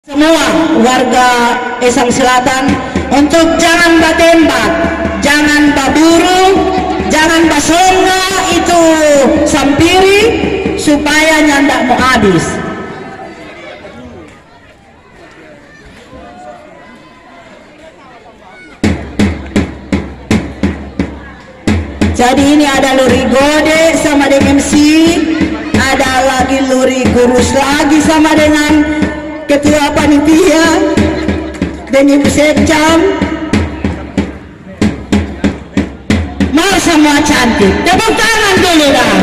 Semua warga Essang Selatan untuk jangan batembak, jangan baburu, jangan basonga itu sampiri supaya nyandak mau habis. Jadi ini ada luri gode sama dengan MC, ada lagi luri gurus lagi sama dengan ketua panitia dan ibu sekcam. Mau semua cantik, tepuk tangan dulu dah.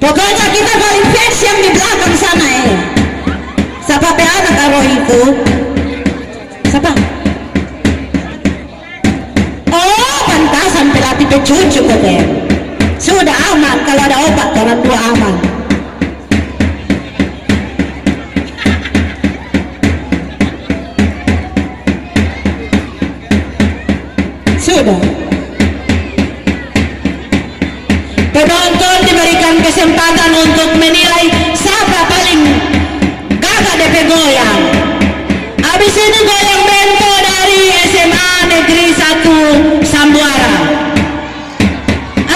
Pokoknya kita paling fans yang di belakang sana ya. Siapa pe anak karo itu? Siapa? Sampai latih cucu katanya. Sudah aman, kalau ada obat orang tua aman. Sudah. Penonton diberikan kesempatan untuk menilai siapa paling gagah DP goyang. Habis ini goyang bento dari SMA Negeri 1 Sambuara.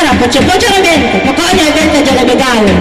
Ada pocok-pocok bento, pokoknya bento jangan lebih gaul.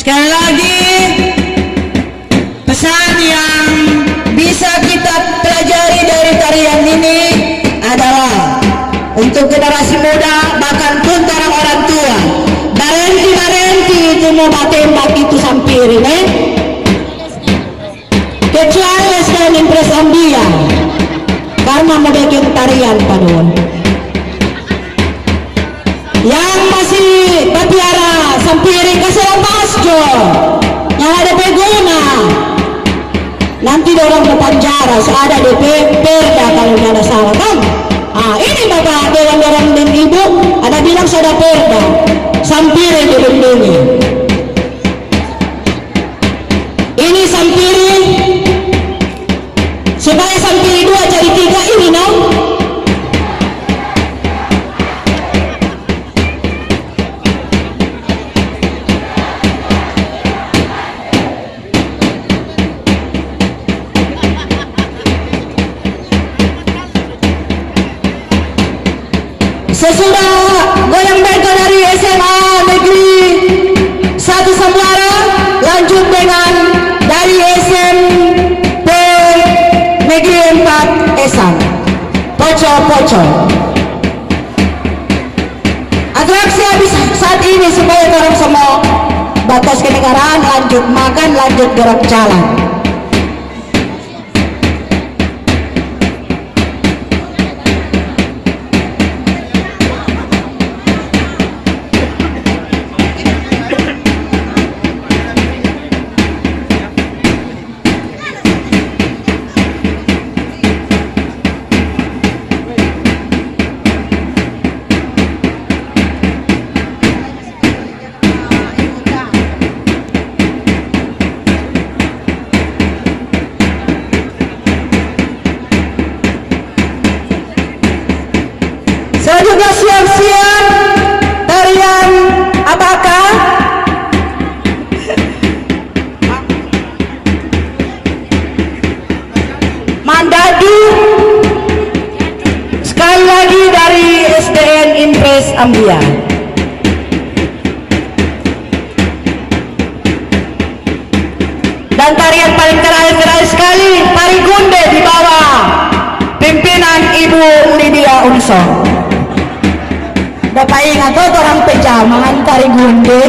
Sekali lagi, pesan yang bisa kita pelajari dari tarian ini adalah untuk generasi muda, bahkan pun orang tua, barenti itu mau batembak itu sampiri, kecuali selain Inpres Ambia, karena mau bikin tarian padahal. Yang masih batiara sampiri kasih pasjo yang ada beguna nanti dorong ke penjara seada DP perda kalau nggak ada salah kan. Ini bapak dorong dan ibu ada bilang sudah perda sampiri dilindungi. Ini sampiri supaya sampiri 2 jadi 3 ini no. Sesudah goyang bento dari SMA Negeri 1 Sambuara, lanjut dengan dari SMP Negeri 4 Essang, poco-poco. Atraksi habis saat ini supaya orang semua batas kenegaraan, lanjut makan, lanjut gerak jalan. Saya juga siap-siap tarian apakah? Mandadu. Sekali lagi dari SDN Inpres Ambia. Dan tarian paling terakhir sekali, tari gunde di bawah pimpinan Ibu Lydia Unso. Bapak ingat tuh orang pejaman tari gunde.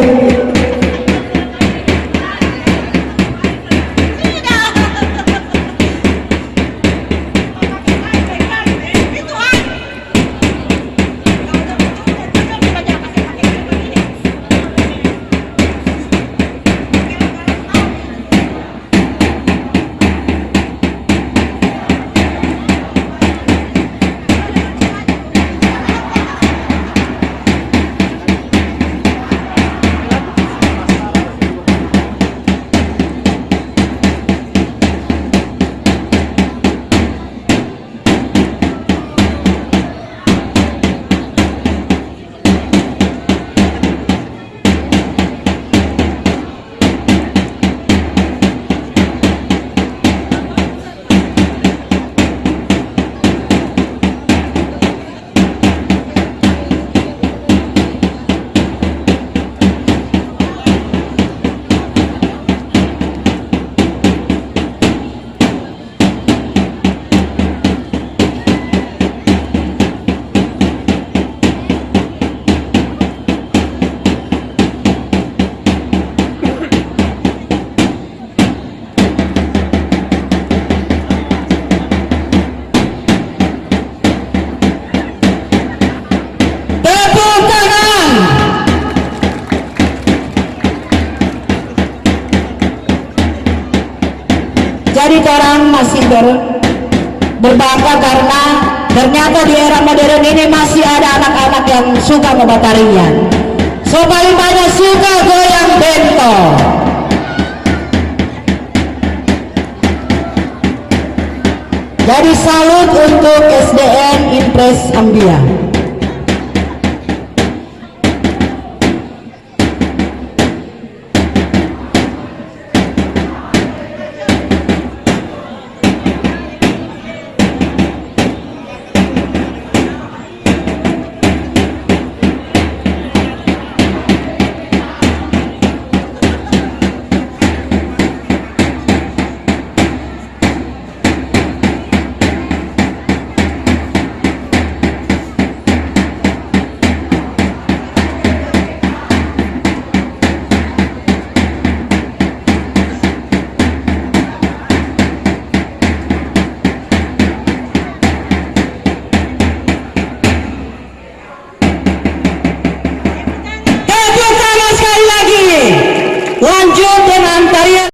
Jadi orang masih berbangga karena ternyata di era modern ini masih ada anak-anak yang suka membuat tarian. So paling banyak suka goyang bento. Jadi salut untuk SDN Inpres Ambia. Lanjut dengan tarian